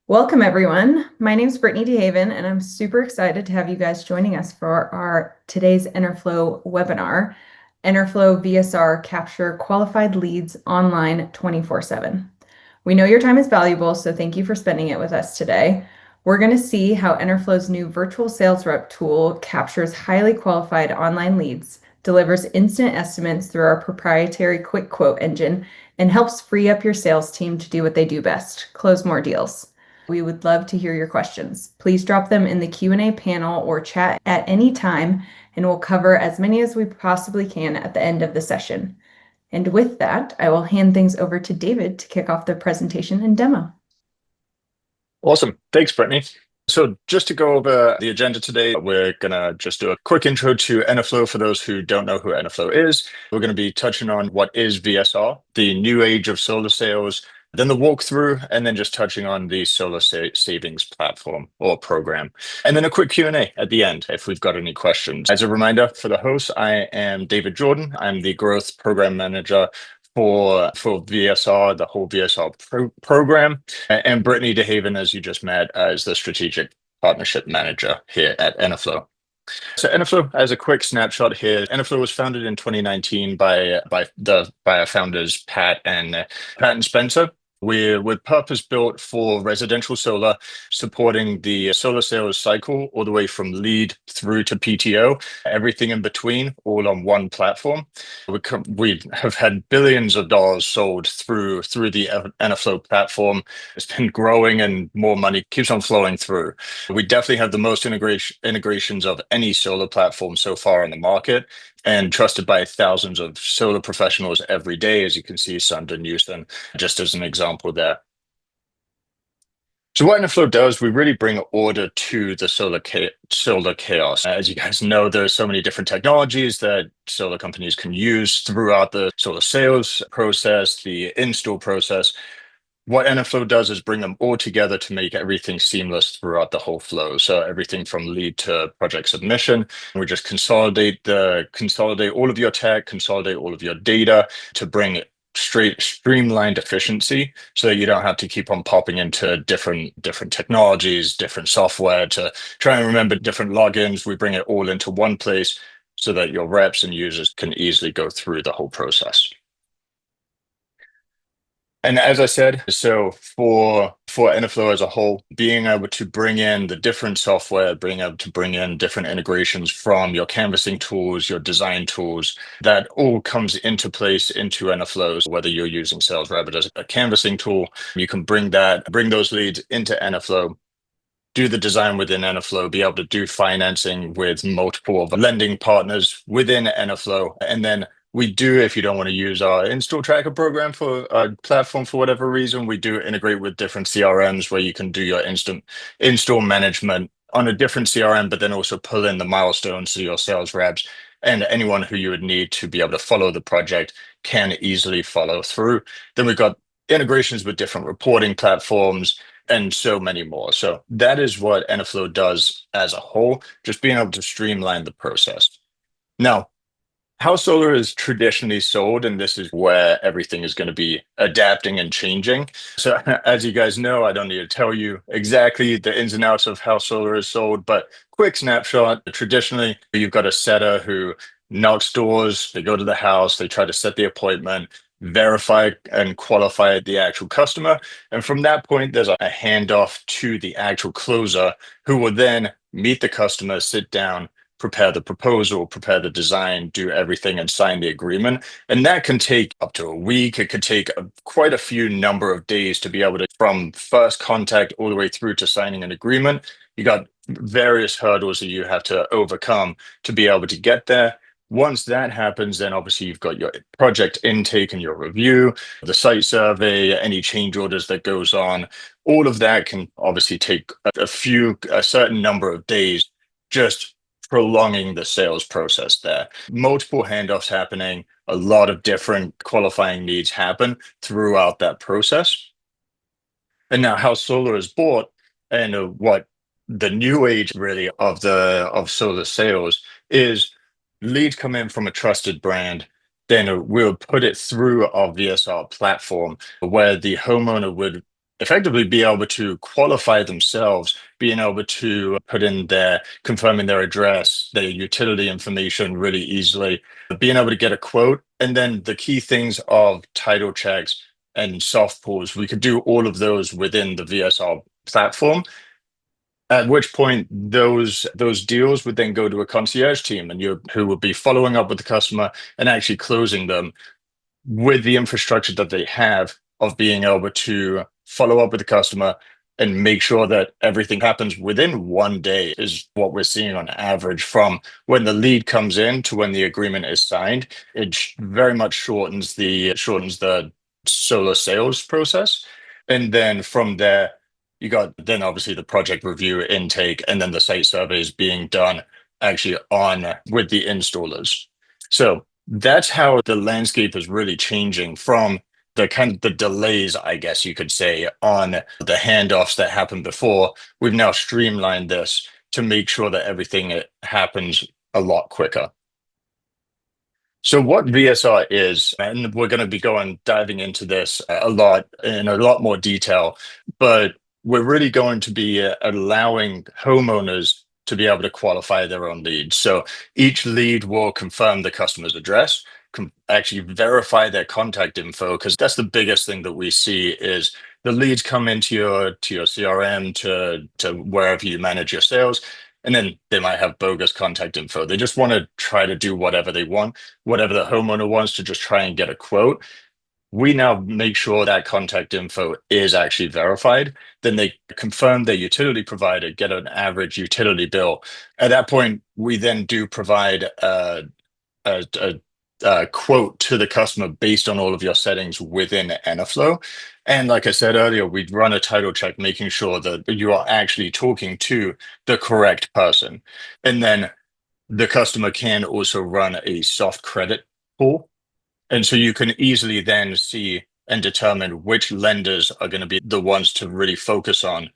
Welcome, everyone. My name is Brittany DeHaven, and I'm super excited to have you guys joining us for our today's Enerflow webinar, Enerflow VSR Capture Qualified Leads Online 24/7. We know your time is valuable, so thank you for spending it with us today. We're going to see how Enerflow's new virtual sales rep tool captures highly qualified online leads, delivers instant estimates through our proprietary quick quote engine, and helps free up your sales team to do what they do best, close more deals. We would love to hear your questions. Please drop them in the Q&A panel or chat at any time, and we'll cover as many as we possibly can at the end of the session. And with that, I will hand things over to David to kick off the presentation and demo. Awesome. Thanks, Brittany. So just to go over the agenda today, we're going to just do a quick intro to Enerflow for those who don't know who Enerflow is. We're going to be touching on what is VSR, the new age of solar sales, then the walkthrough, and then just touching on the solar savings platform or program. And then a quick Q&A at the end if we've got any questions. As a reminder for the host, I am David Jordan. I'm the growth program manager for VSR, the whole VSR program, and Brittany DeHaven, as you just met, as the strategic partnership manager here at Enerflow. So Enerflow, as a quick snapshot here, Enerflow was founded in 2019 by our founders Pat and Spencer. We're purpose built for residential solar, supporting the solar sales cycle all the way from lead through to PTO, everything in between, all on one platform. We have had billions of dollars sold through the Enerflow platform. It's been growing and more money keeps on flowing through. We definitely have the most integrations of any solar platform so far in the market, and trusted by thousands of solar professionals every day, as you can see, Sunder Newson, just as an example there. So what Enerflow does, we really bring order to the solar chaos. As you guys know, there are so many different technologies that solar companies can use throughout the solar sales process, the install process. What Enerflow does is bring them all together to make everything seamless throughout the whole flow. So everything from lead to project submission, we just consolidate all of your tech, consolidate all of your data to bring streamlined efficiency, so that you don't have to keep on popping into different technologies, different software to try and remember different logins. We bring it all into one place so that your reps and users can easily go through the whole process. And as I said, so for Enerflow as a whole, being able to bring in the different software, being able to bring in different integrations from your canvassing tools, your design tools, that all comes into place into Enerflow. So whether you're using Sales Rabbit as a canvassing tool, you can bring those leads into Enerflow, do the design within Enerflow, be able to do financing with multiple of lending partners within Enerflow, and then we do, if you don't want to use our install tracker program for our platform for whatever reason, we do integrate with different CRMs where you can do your instant install management on a different CRM, but then also pull in the milestones so your sales reps and anyone who you would need to be able to follow the project can easily follow through. Then we've got integrations with different reporting platforms and so many more. So that is what Enerflow does as a whole, just being able to streamline the process. Now, how solar is traditionally sold, and this is where everything is going to be adapting and changing. So as you guys know, I don't need to tell you exactly the ins and outs of how solar is sold, but quick snapshot. Traditionally, you've got a setter who knocks doors, they go to the house, they try to set the appointment, verify and qualify the actual customer. And from that point, there's a handoff to the actual closer who will then meet the customer, sit down, prepare the proposal, prepare the design, do everything and sign the agreement. And that can take up to a week. It could take quite a few number of days to be able to, from first contact all the way through to signing an agreement. You got various hurdles that you have to overcome to be able to get there. Once that happens, then obviously you've got your project intake and your review, the site survey, any change orders that goes on. All of that can obviously take a certain number of days, just prolonging the sales process there. Multiple handoffs happening, a lot of different qualifying needs happen throughout that process. And now how solar is bought and what the new age really of solar sales is, leads come in from a trusted brand, then we'll put it through our VSR platform where the homeowner would effectively be able to qualify themselves, being able to put in their confirming their address, their utility information really easily, being able to get a quote, and then the key things of title checks and soft pulls. We could do all of those within the VSR platform. At which point those deals would then go to a concierge team, and you who would be following up with the customer and actually closing them with the infrastructure that they have of being able to follow up with the customer and make sure that everything happens within 1 day is what we're seeing on average from when the lead comes in to when the agreement is signed. It very much shortens the solar sales process. And then from there, you got then obviously the project review intake and then the site surveys being done actually on with the installers. So that's how the landscape is really changing from the kind of the delays, I guess you could say, on the handoffs that happened before. We've now streamlined this to make sure that everything happens a lot quicker. So what VSR is, and we're going to be diving into this a lot in a lot more detail, but we're really going to be allowing homeowners to be able to qualify their own leads. So each lead will confirm the customer's address, actually verify their contact info, because that's the biggest thing that we see is the leads come into your CRM to wherever you manage your sales, and then they might have bogus contact info. They just want to try to do whatever they want, whatever the homeowner wants to just try and get a quote. We now make sure that contact info is actually verified. Then they confirm their utility provider, get an average utility bill. At that point, we then do provide a quote to the customer based on all of your settings within Enerflow. And like I said earlier, we'd run a title check, making sure that you are actually talking to the correct person. And then the customer can also run a soft credit pull. And so you can easily then see and determine which lenders are going to be the ones to really focus on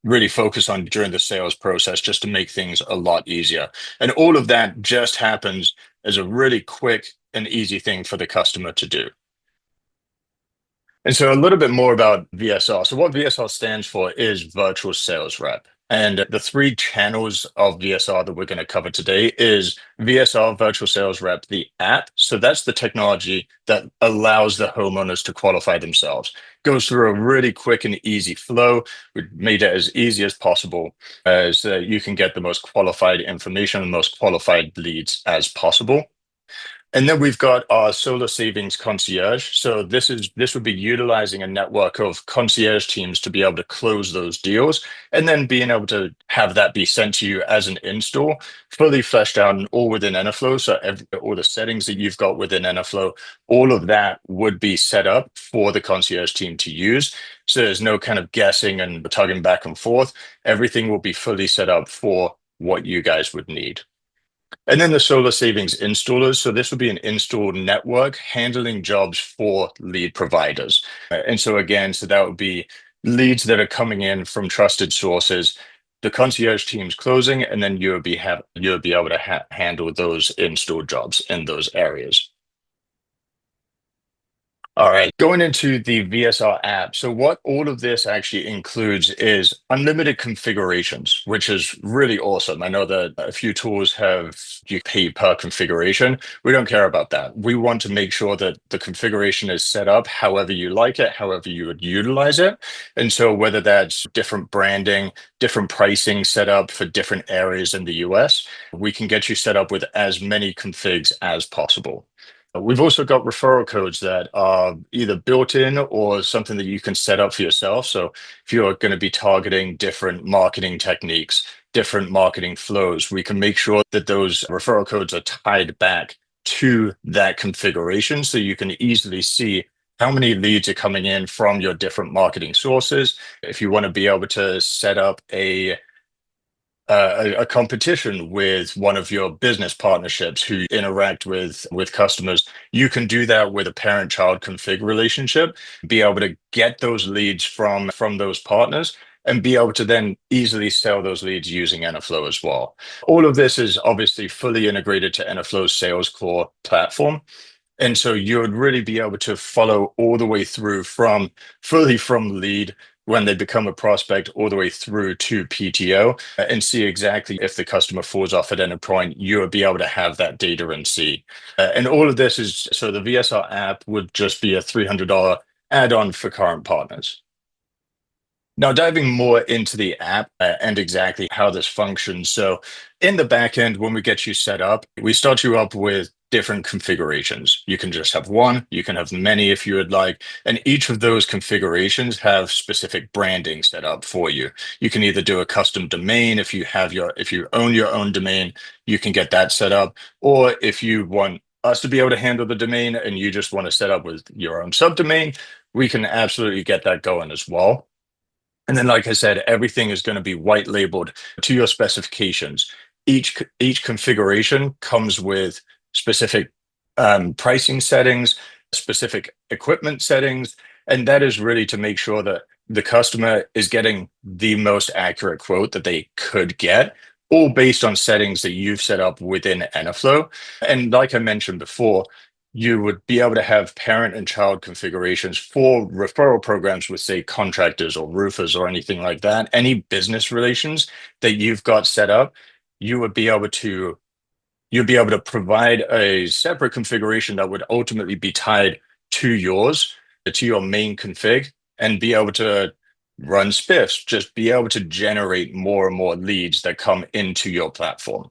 during the sales process, just to make things a lot easier. And all of that just happens as a really quick and easy thing for the customer to do. And so a little bit more about VSR. So what VSR stands for is virtual sales rep. And the three channels of VSR that we're going to cover today is VSR Virtual Sales Rep, the app. So that's the technology that allows the homeowners to qualify themselves. Goes through a really quick and easy flow. We made it as easy as possible as you can get the most qualified information, the most qualified leads as possible. And then we've got our solar savings concierge. So this would be utilizing a network of concierge teams to be able to close those deals, and then being able to have that be sent to you as an install, fully fleshed out and all within Enerflow. So all the settings that you've got within Enerflow, all of that would be set up for the concierge team to use. So there's no kind of guessing and tugging back and forth. Everything will be fully set up for what you guys would need. And then the solar savings installers. So this would be an install network handling jobs for lead providers. And so again, so that would be leads that are coming in from trusted sources, the concierge team's closing, and then you'll be able to handle those install jobs in those areas. All right, going into the VSR app. So what all of this actually includes is unlimited configurations, which is really awesome. I know that a few tools have you pay per configuration. We don't care about that. We want to make sure that the configuration is set up however you like it, however you would utilize it. And so whether that's different branding, different pricing set up for different areas in the US, we can get you set up with as many configs as possible. We've also got referral codes that are either built in or something that you can set up for yourself. So if you're going to be targeting different marketing techniques, different marketing flows, we can make sure that those referral codes are tied back to that configuration so you can easily see how many leads are coming in from your different marketing sources. If you want to be able to set up a competition with one of your business partnerships who interact with customers, you can do that with a parent-child config relationship, be able to get those leads from those partners and be able to then easily sell those leads using Enerflow as well. All of this is obviously fully integrated to Enerflow's sales core platform. And so you would really be able to follow all the way through from lead when they become a prospect all the way through to PTO and see exactly if the customer falls off at any point, you will be able to have that data and see. And all of this is so the VSR app would just be a $300 add-on for current partners. Now, diving more into the app and exactly how this functions. So, in the back end, when we get you set up, we start you up with different configurations. You can just have one, you can have many if you would like, and each of those configurations have specific branding set up for you. You can either do a custom domain if you own your own domain, you can get that set up, or if you want us to be able to handle the domain and you just want to set up with your own subdomain, we can absolutely get that going as well. And then, like I said, everything is going to be white labeled to your specifications. Each configuration comes with specific pricing settings, specific equipment settings, and that is really to make sure that the customer is getting the most accurate quote that they could get, all based on settings that you've set up within Enerflow. And like I mentioned before, you would be able to have parent and child configurations for referral programs with, say, contractors or roofers or anything like that. Any business relations that you've got set up, you would be able to you'd be able to provide a separate configuration that would ultimately be tied to yours, to your main config, and be able to run spiffs, just be able to generate more and more leads that come into your platform.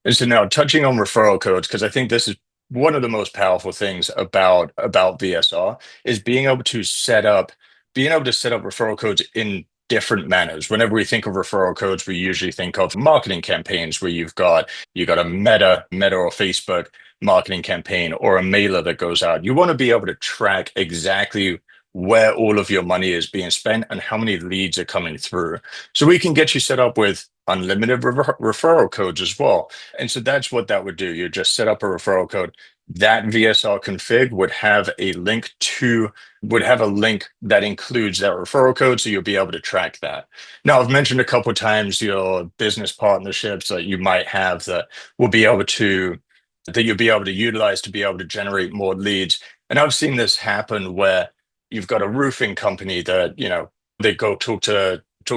And so now touching on referral codes, because I think this is one of the most powerful things about VSR is being able to set up referral codes in different manners. Whenever we think of referral codes, we usually think of marketing campaigns where you got a Meta or Facebook marketing campaign or a mailer that goes out. You want to be able to track exactly where all of your money is being spent and how many leads are coming through. So we can get you set up with unlimited referral codes as well. And so that's what that would do. You just set up a referral code. That VSR config would have a link that includes that referral code, so you'll be able to track that. Now, I've mentioned a couple of times your business partnerships that you might have that you'll be able to utilize to be able to generate more leads. And I've seen this happen where you've got a roofing company that, they go talk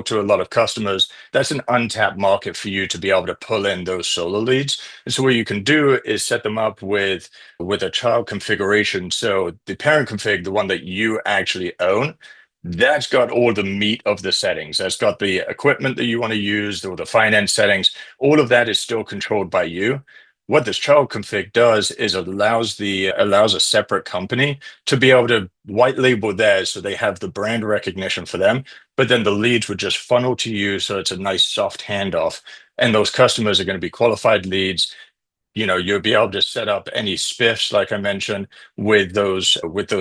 to a lot of customers. That's an untapped market for you to be able to pull in those solar leads. And so what you can do is set them up with a child configuration. So the parent config, the one that you actually own, that's got all the meat of the settings. That's got the equipment that you want to use, or the finance settings. All of that is still controlled by you. What this child config does is allows a separate company to be able to white label theirs, so they have the brand recognition for them, but then the leads would just funnel to you, so it's a nice soft handoff. And those customers are going to be qualified leads. You'll be able to set up any spiffs, like I mentioned, with those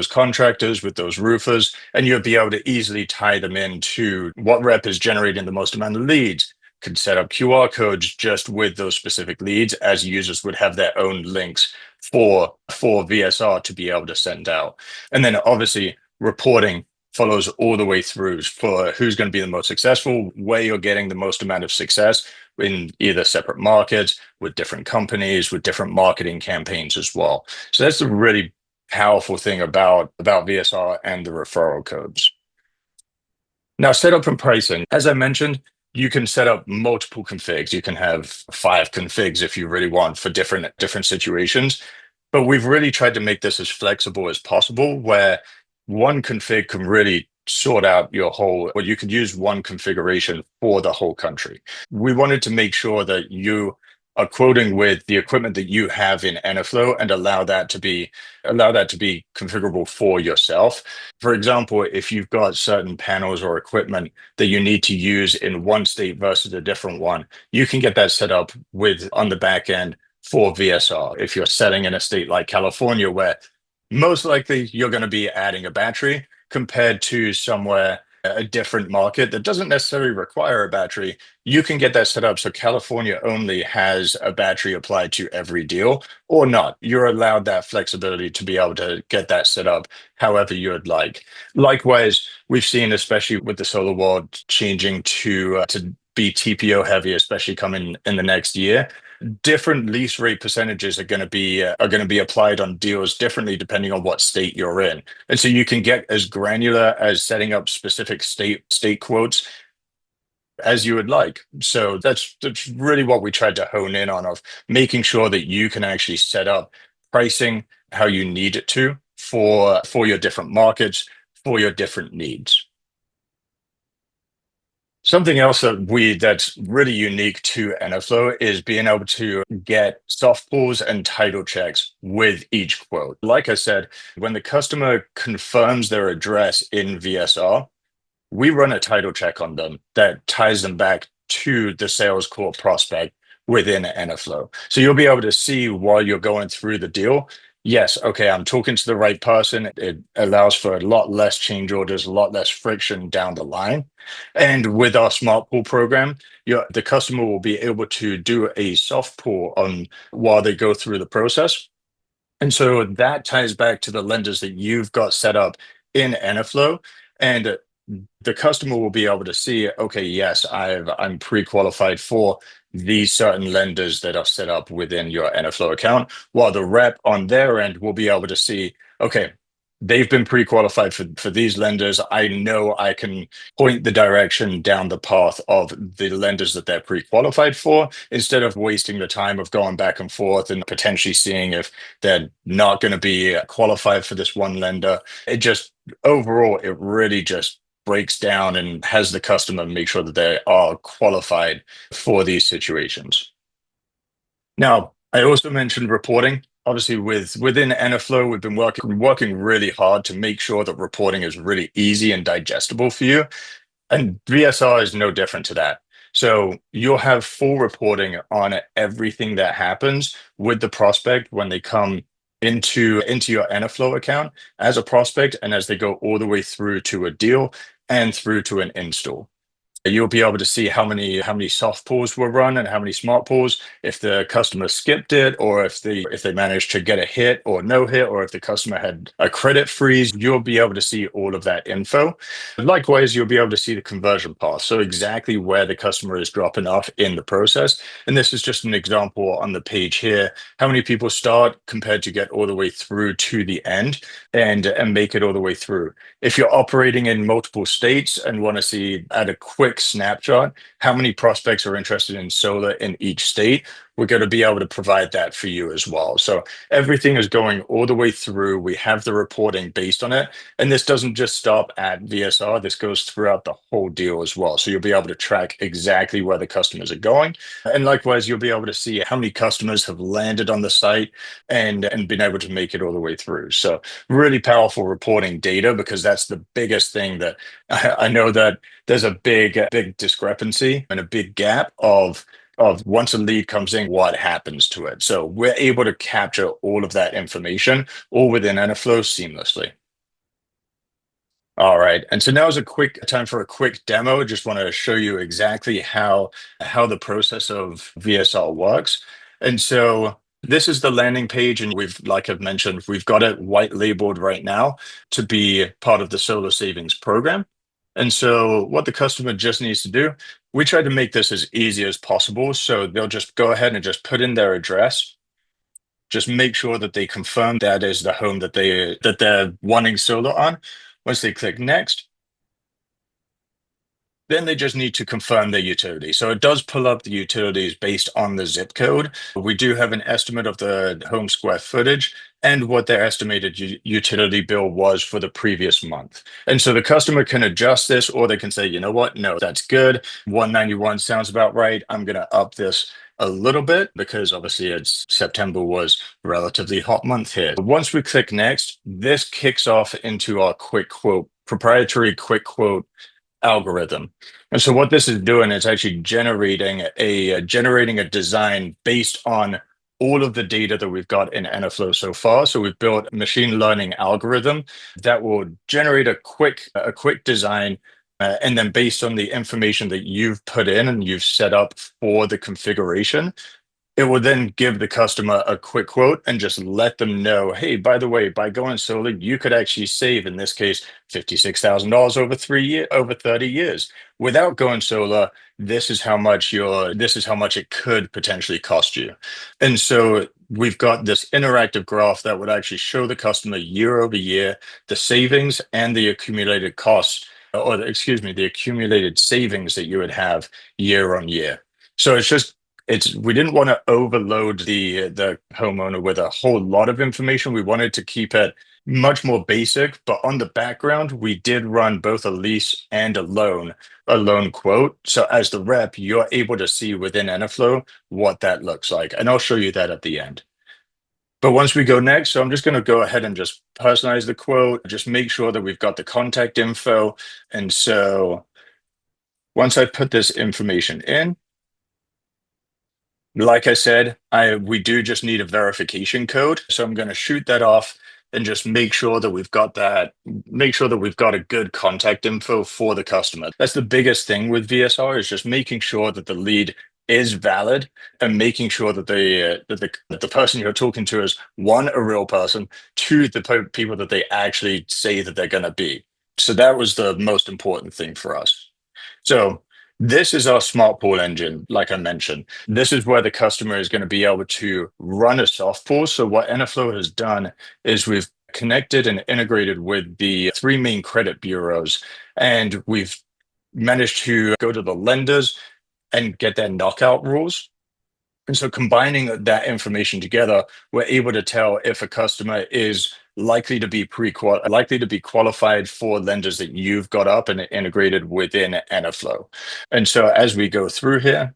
contractors, with those roofers, and you'll be able to easily tie them into what rep is generating the most amount of leads. Could set up QR codes just with those specific leads, as users would have their own links for VSR to be able to send out. And then obviously reporting follows all the way through for who's going to be the most successful, where you're getting the most amount of success in either separate markets, with different companies, with different marketing campaigns as well. So that's the really powerful thing about VSR and the referral codes. Now, setup and pricing. As I mentioned, you can set up multiple configs. You can have 5 configs if you really want for different situations. But we've really tried to make this as flexible as possible, where one config can really sort out you could use one configuration for the whole country. We wanted to make sure that you are quoting with the equipment that you have in Enerflow and allow that to be configurable for yourself. For example, if you've got certain panels or equipment that you need to use in one state versus a different one, you can get that set up on the back end for VSR. If you're setting in a state like California, where most likely you're going to be adding a battery, compared to somewhere, a different market that doesn't necessarily require a battery, you can get that set up so California only has a battery applied to every deal, or not. You're allowed that flexibility to be able to get that set up however you would like. Likewise, we've seen, especially with the solar world changing to be TPO heavy, especially coming in the next year, different lease rate percentages are going to be applied on deals differently depending on what state you're in. And so you can get as granular as setting up specific state quotes as you would like. So that's really what we tried to hone in on, of making sure that you can actually set up pricing how you need it to for your different markets, for your different needs. Something else that's really unique to Enerflow is being able to get soft pulls and title checks with each quote. Like I said, when the customer confirms their address in VSR, we run a title check on them that ties them back to the sales call prospect within Enerflow. So you'll be able to see while you're going through the deal, yes, okay, I'm talking to the right person. It allows for a lot less change orders, a lot less friction down the line. And with our Smart Pool program, the customer will be able to do a soft pull on while they go through the process. And so that ties back to the lenders that you've got set up in Enerflow. And the customer will be able to see, okay, yes, I'm pre-qualified for these certain lenders that are set up within your Enerflow account, while the rep on their end will be able to see, okay, they've been pre-qualified for these lenders. I know I can point the direction down the path of the lenders that they're pre-qualified for, instead of wasting the time of going back and forth and potentially seeing if they're not going to be qualified for this one lender. It just overall, it really just breaks down and has the customer make sure that they are qualified for these situations. Now, I also mentioned reporting. Obviously, within Enerflow, we've been working really hard to make sure that reporting is really easy and digestible for you. And VSR is no different to that. So you'll have full reporting on everything that happens with the prospect when they come into your Enerflow account as a prospect, and as they go all the way through to a deal and through to an install. You'll be able to see how many soft pulls were run and how many smart pulls, if the customer skipped it, or if they managed to get a hit or no hit, or if the customer had a credit freeze. You'll be able to see all of that info. Likewise, you'll be able to see the conversion path, so exactly where the customer is dropping off in the process. And this is just an example on the page here, how many people start compared to get all the way through to the end and make it all the way through. If you're operating in multiple states and want to see at a quick snapshot how many prospects are interested in solar in each state, we're going to be able to provide that for you as well. So everything is going all the way through. We have the reporting based on it. And this doesn't just stop at VSR. This goes throughout the whole deal as well. So you'll be able to track exactly where the customers are going. And likewise, you'll be able to see how many customers have landed on the site and been able to make it all the way through. So really powerful reporting data, because that's the biggest thing that I know that there's a big discrepancy and a big gap of once a lead comes in, what happens to it. So we're able to capture all of that information all within Enerflow seamlessly. All right. And so now is a quick time for a quick demo. Just want to show you exactly how the process of VSR works. And so this is the landing page, and like I've mentioned, we've got it white labeled right now to be part of the solar savings program. And so what the customer just needs to do, we try to make this as easy as possible. So they'll just go ahead and just put in their address. Just make sure that they confirm that is the home that they're wanting solar on. Once they click next, then they just need to confirm their utility. So it does pull up the utilities based on the zip code. We do have an estimate of the home square footage and what their estimated utility bill was for the previous month. And so the customer can adjust this, or they can say, you know what, no, that's good. 191 sounds about right. I'm going to up this a little bit, because obviously September was a relatively hot month here. Once we click next, this kicks off into our quick quote, proprietary quick quote algorithm. And so what this is doing is actually generating a design based on all of the data that we've got in Enerflow so far. So we've built a machine learning algorithm that will generate a quick design. And then based on the information that you've put in and you've set up for the configuration, it will then give the customer a quick quote and just let them know, hey, by the way, by going solar, you could actually save, in this case, $56,000 over 3 year, over 30 years. Without going solar, this is how much it could potentially cost you. And so we've got this interactive graph that would actually show the customer year over year the savings and the accumulated costs, or excuse me, the accumulated savings that you would have year on year. So it's we didn't want to overload the homeowner with a whole lot of information. We wanted to keep it much more basic, but on the background, we did run both a lease and a loan quote. So as the rep, you're able to see within Enerflow what that looks like. And I'll show you that at the end. But once we go next, so I'm just going to go ahead and just personalize the quote, just make sure that we've got the contact info. And so once I put this information in, like I said, we do just need a verification code. So I'm going to shoot that off and just make sure that make sure that we've got a good contact info for the customer. That's the biggest thing with VSR, is just making sure that the lead is valid and making sure that the person you're talking to is, one, a real person, two, people that they actually say that they're going to be. So that was the most important thing for us. So this is our smart pool engine, like I mentioned. This is where the customer is going to be able to run a soft pool. So what Enerflow has done is we've connected and integrated with the three main credit bureaus, and we've managed to go to the lenders and get their knockout rules. And so combining that information together, we're able to tell if a customer is likely to be qualified for lenders that you've got up and integrated within Enerflow. And so as we go through here,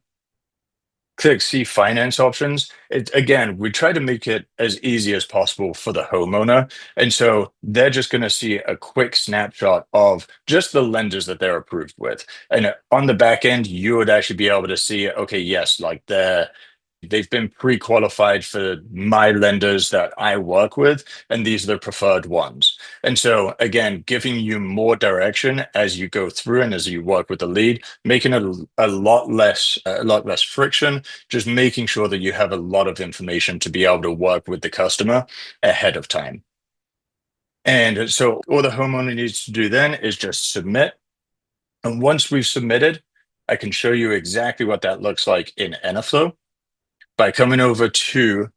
click see finance options. Again, we try to make it as easy as possible for the homeowner. And so they're just going to see a quick snapshot of just the lenders that they're approved with. And on the back end, you would actually be able to see, okay, yes, like they've been pre-qualified for my lenders that I work with, and these are the preferred ones. And so again, giving you more direction as you go through and as you work with the lead, making it a lot less friction, just making sure that you have a lot of information to be able to work with the customer ahead of time. And so all the homeowner needs to do then is just submit. And once we've submitted, I can show you exactly what that looks like in Enerflow by coming over to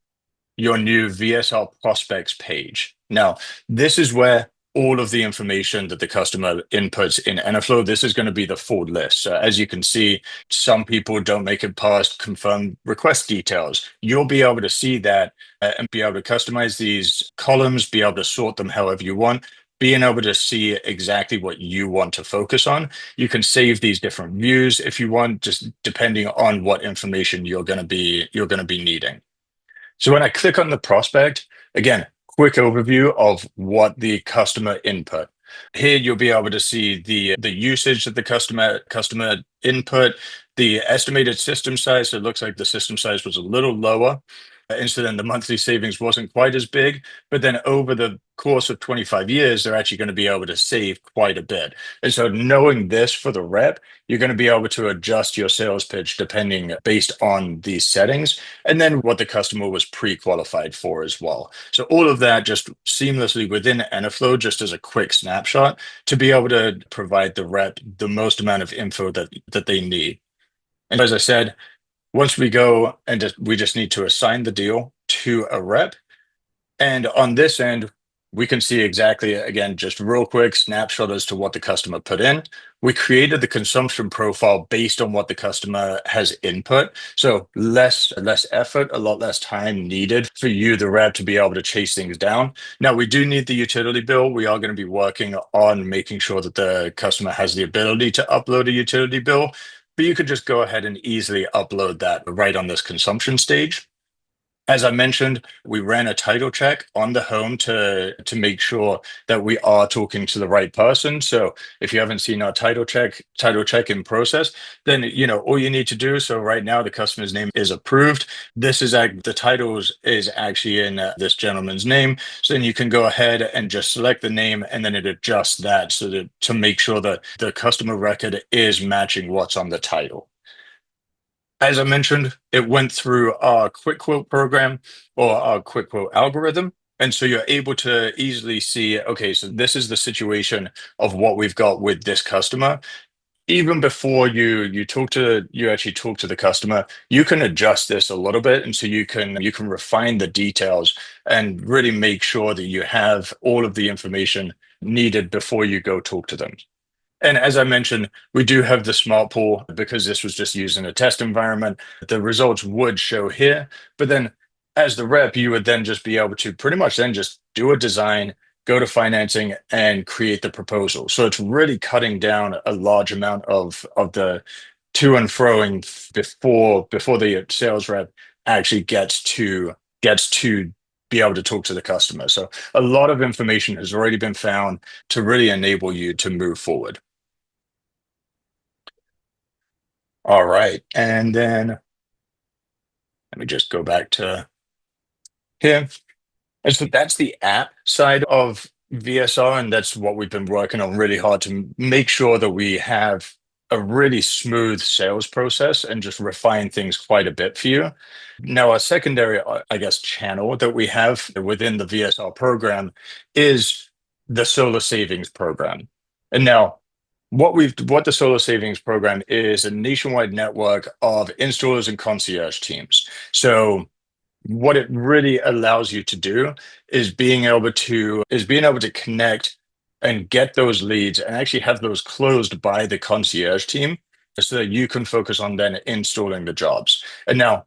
your new VSR prospects page. Now, this is where all of the information that the customer inputs in Enerflow, this is going to be the full list. So as you can see, some people don't make it past confirm request details. You'll be able to see that and be able to customize these columns, be able to sort them however you want, being able to see exactly what you want to focus on. You can save these different views if you want, just depending on what information you're going to be needing. So when I click on the prospect, again, quick overview of what the customer input. Here you'll be able to see the usage that the customer input, the estimated system size. So it looks like the system size was a little lower. Instead, the monthly savings wasn't quite as big, but then over the course of 25 years, they're actually going to be able to save quite a bit. And so knowing this for the rep, you're going to be able to adjust your sales pitch depending based on these settings, and then what the customer was pre-qualified for as well. So all of that just seamlessly within Enerflow, just as a quick snapshot to be able to provide the rep the most amount of info that they need. And as I said, once we go and we just need to assign the deal to a rep. And on this end, we can see exactly, again, just real quick snapshot as to what the customer put in. We created the consumption profile based on what the customer has input. So less effort, a lot less time needed for you, the rep, to be able to chase things down. Now, we do need the utility bill. We are going to be working on making sure that the customer has the ability to upload a utility bill, but you could just go ahead and easily upload that right on this consumption stage. As I mentioned, we ran a title check on the home to make sure that we are talking to the right person. So if you haven't seen our title check in process, then all you need to do. So right now the customer's name is approved. The title is actually in this gentleman's name. So then you can go ahead and just select the name, and then it adjusts that so that to make sure that the customer record is matching what's on the title. As I mentioned, it went through our quick quote program or our quick quote algorithm. And so you're able to easily see, okay, so this is the situation of what we've got with this customer. Even before you actually talk to the customer, you can adjust this a little bit, and so you can refine the details and really make sure that you have all of the information needed before you go talk to them. And as I mentioned, we do have the smart pool because this was just used in a test environment. The results would show here, but then as the rep, you would then just be able to pretty much then just do a design, go to financing, and create the proposal. So it's really cutting down a large amount of the to and froing before the sales rep actually gets to be able to talk to the customer. So a lot of information has already been found to really enable you to move forward. All right. And then let me just go back to here. And so that's the app side of VSR. And that's what we've been working on really hard to make sure that we have a really smooth sales process and just refine things quite a bit for you. Now, our secondary, I guess, channel that we have within the VSR program is the solar savings program. And now, what the solar savings program is a nationwide network of installers and concierge teams. So what it really allows you to do is being able to connect and get those leads and actually have those closed by the concierge team so that you can focus on then installing the jobs. And now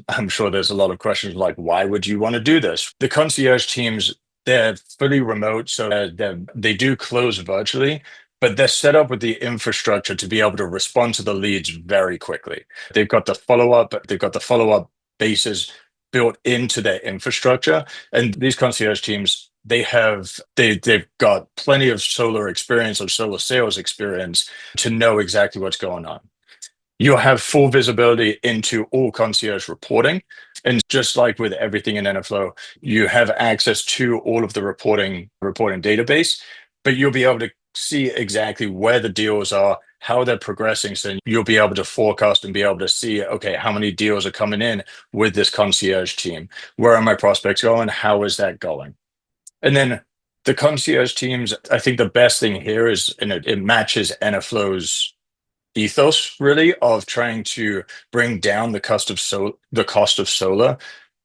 I'm sure there's a lot of questions like, why would you want to do this? The concierge teams, they're fully remote, so they do close virtually, but they're set up with the infrastructure to be able to respond to the leads very quickly. They've got the follow up bases built into their infrastructure. And these concierge teams, they've got plenty of solar experience or solar sales experience to know exactly what's going on. You'll have full visibility into all concierge reporting. And just like with everything in Enerflow, you have access to all of the reporting database, but you'll be able to see exactly where the deals are, how they're progressing. So you'll be able to forecast and be able to see, okay, how many deals are coming in with this concierge team? Where are my prospects going? How is that going? And then the concierge teams, I think the best thing here is, and it matches Enerflow's ethos really of trying to bring down the cost of solar.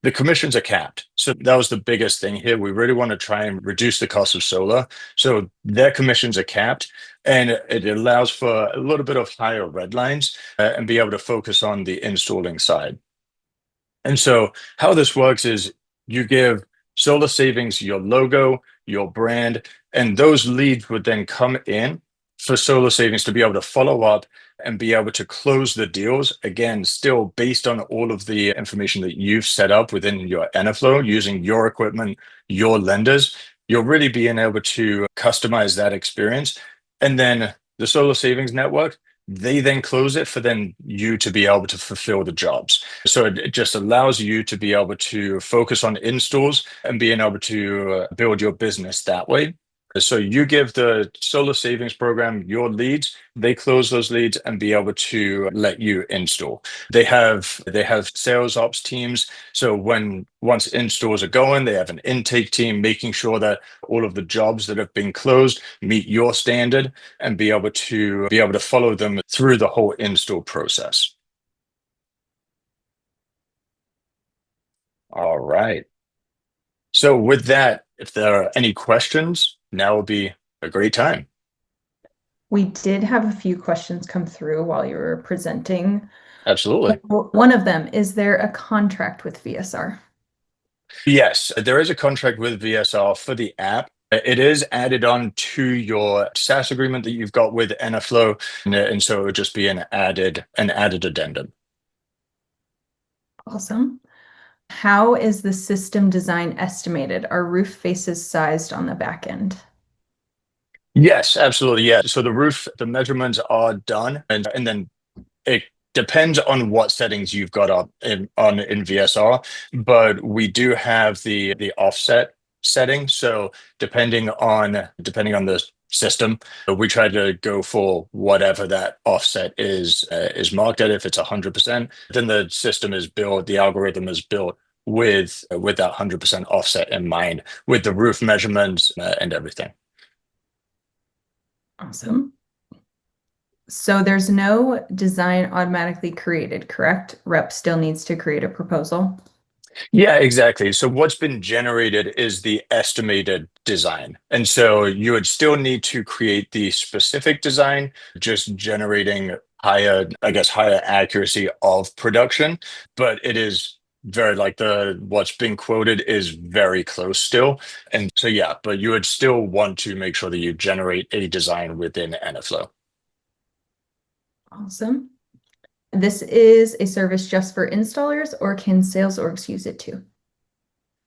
The commissions are capped, so that was the biggest thing here. We really want to try and reduce the cost of solar, so their commissions are capped, and it allows for a little bit of higher red lines and be able to focus on the installing side. And so how this works is you give Solar Savings your logo, your brand, and those leads would then come in for Solar Savings to be able to follow up and be able to close the deals. Again, still based on all of the information that you've set up within your Enerflow using your equipment, your lenders, you're really being able to customize that experience. And then the Solar Savings Network, they then close it for then you to be able to fulfill the jobs. So it just allows you to be able to focus on installs and being able to build your business that way. So you give the solar savings program your leads, they close those leads and be able to let you install. They have sales ops teams. So once installs are going, they have an intake team making sure that all of the jobs that have been closed meet your standard and be able to follow them through the whole install process. All right. So with that, if there are any questions, now would be a great time. We did have a few questions come through while you were presenting. Absolutely. One of them, is there a contract with VSR? Yes, there is a contract with VSR for the app. It is added on to your SaaS agreement that you've got with Enerflow, and so it would just be an added addendum. Awesome. How is the system design estimated? Are roof faces sized on the back end? Yes, absolutely. Yeah. So the measurements are done, and then it depends on what settings you've got up in VSR, but we do have the offset setting. So depending on the system, we try to go for whatever that offset is marked at. If it's 100%, then the system is built, the algorithm is built with that 100% offset in mind, with the roof measurements and everything. Awesome. So there's no design automatically created, correct? Rep still needs to create a proposal. Yeah, exactly. So what's been generated is the estimated design. And so you would still need to create the specific design, just generating higher, I guess, higher accuracy of production. But it is very like the what's been quoted is very close still. And so yeah, but you would still want to make sure that you generate a design within Enerflow. Awesome. This is a service just for installers, or can sales orgs use it too?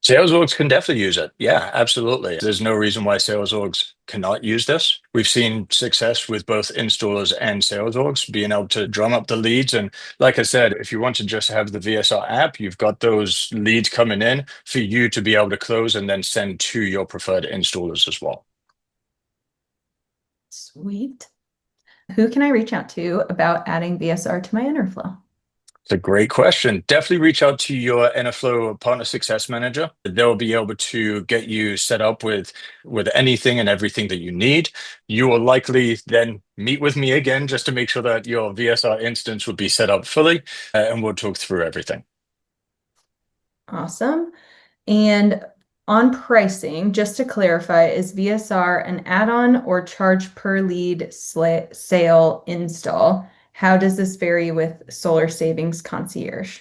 Sales orgs can definitely use it. Yeah, absolutely. There's no reason why sales orgs cannot use this. We've seen success with both installers and sales orgs being able to drum up the leads. And like I said, if you want to just have the VSR app, you've got those leads coming in for you to be able to close and then send to your preferred installers as well. Sweet. Who can I reach out to about adding VSR to my Enerflow? It's a great question. Definitely reach out to your Enerflow Partner Success Manager. They'll be able to get you set up with anything and everything that you need. You will likely then meet with me again just to make sure that your VSR instance would be set up fully, and we'll talk through everything. Awesome. And on pricing, just to clarify, is VSR an add-on or charge per lead sale install? How does this vary with Solar Savings Concierge?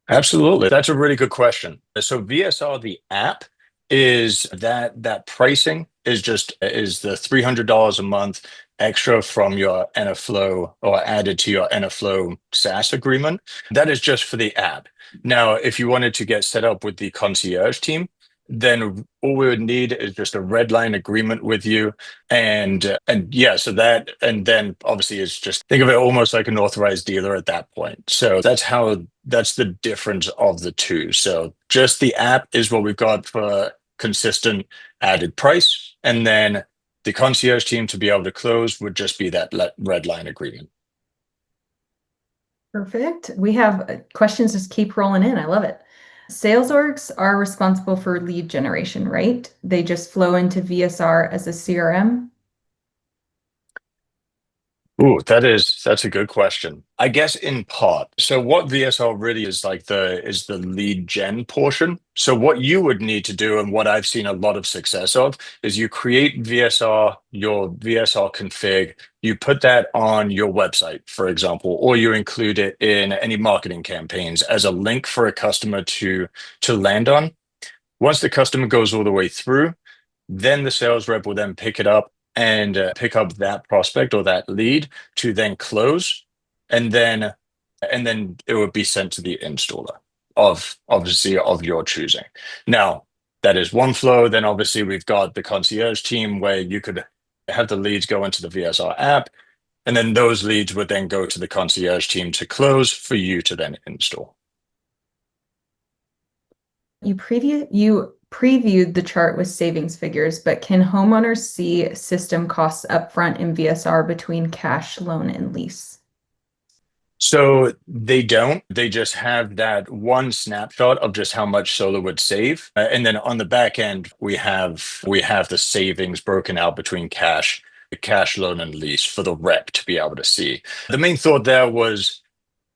Absolutely. That's a really good question. So VSR, the app, is that pricing is the $300 a month extra from your Enerflow or added to your Enerflow SaaS agreement. That is just for the app. Now, if you wanted to get set up with the concierge team, then all we would need is just a red line agreement with you. And yeah, so that, and then obviously it's just think of it almost like an authorized dealer at that point. So that's the difference of the two. So just the app is what we've got for consistent added price. And then the concierge team to be able to close would just be that red line agreement. Perfect. We have questions just keep rolling in. I love it. Sales orgs are responsible for lead generation, right? They just flow into VSR as a CRM. Ooh, that's a good question. I guess in part. So what VSL really is like the lead gen portion. So what you would need to do, and what I've seen a lot of success of, is you create VSR, your VSR config, you put that on your website, for example, or you include it in any marketing campaigns as a link for a customer to land on. Once the customer goes all the way through, then the sales rep will then pick it up and pick up that prospect or that lead to then close, and then it would be sent to the installer of obviously of your choosing. Now, that is one flow. Then obviously we've got the concierge team where you could have the leads go into the VSR app, and then those leads would then go to the concierge team to close for you to then install. You previewed the chart with savings figures, but can homeowners see system costs upfront in VSR between cash, loan, and lease? So they don't. They just have that one snapshot of just how much solar would save, and then on the back end we have the savings broken out between cash, loan, and lease for the rep to be able to see. The main thought there was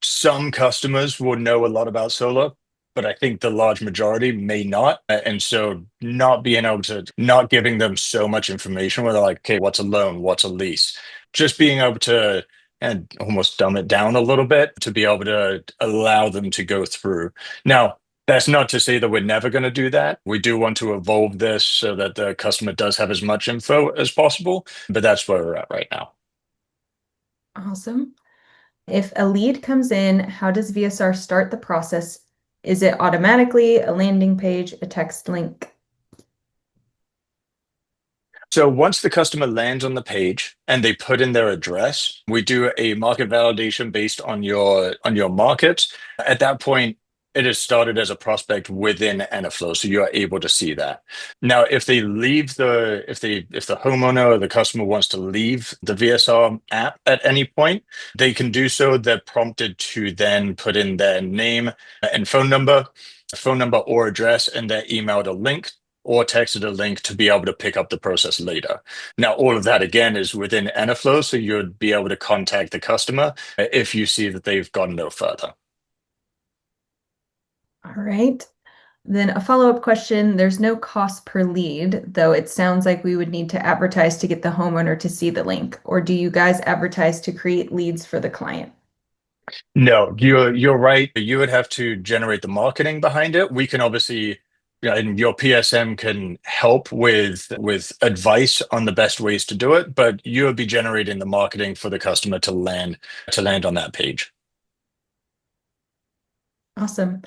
some customers will know a lot about solar, but I think the large majority may not. And so not giving them so much information where they're like, okay, what's a loan? What's a lease? Just being able to and almost dumb it down a little bit to be able to allow them to go through. Now, that's not to say that we're never going to do that. We do want to evolve this so that the customer does have as much info as possible, but that's where we're at right now. Awesome. If a lead comes in, how does VSR start the process? Is it automatically a landing page, a text link? So once the customer lands on the page and they put in their address, we do a market validation based on your market. At that point, It is started as a prospect within Enerflow, so you are able to see that. Now, if they leave the if the homeowner or the customer wants to leave the VSR app at any point, they can do so. They're prompted to then put in their name and phone number or address, and they're emailed a link or texted a link to be able to pick up the process later. Now, all of that again is within Enerflow, so you'd be able to contact the customer if you see that they've gone no further. All right. Then a follow-up question. There's no cost per lead, though it sounds like we would need to advertise to get the homeowner to see the link. Or do you guys advertise to create leads for the client? No, you're right. You would have to generate the marketing behind it. We can obviously, and your PSM can help with advice on the best ways to do it, but you would be generating the marketing for the customer to land on that page. Awesome.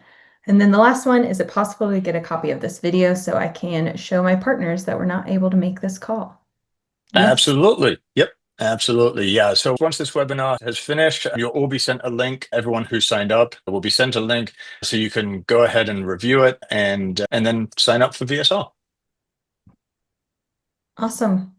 And then the last one, is it possible to get a copy of this video so I can show my partners that we're not able to make this call? Yes. Absolutely. Yep. Absolutely. Yeah. So once this webinar has finished, you'll all be sent a link. Everyone who signed up will be sent a link so you can go ahead and review it and then sign up for VSR. Awesome.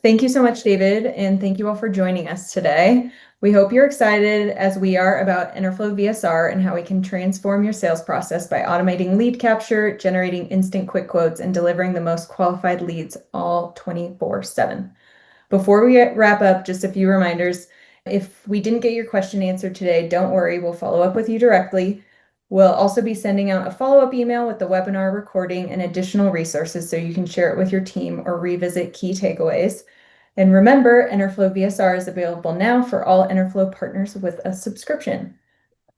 Thank you so much, David, and thank you all for joining us today. We hope you're excited as we are about Enerflow VSR and how we can transform your sales process by automating lead capture, generating instant quick quotes, and delivering the most qualified leads all 24/7. Before we wrap up, just a few reminders. If we didn't get your question answered today, don't worry, we'll follow up with you directly. We'll also be sending out a follow-up email with the webinar recording and additional resources so you can share it with your team or revisit key takeaways. And remember, Enerflow VSR is available now for all Enerflow partners with a subscription.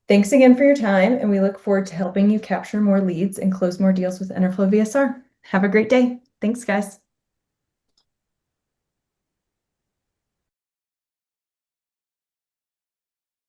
Thanks again for your time, and we look forward to helping you capture more leads and close more deals with Enerflow VSR. Have a great day. Thanks, guys.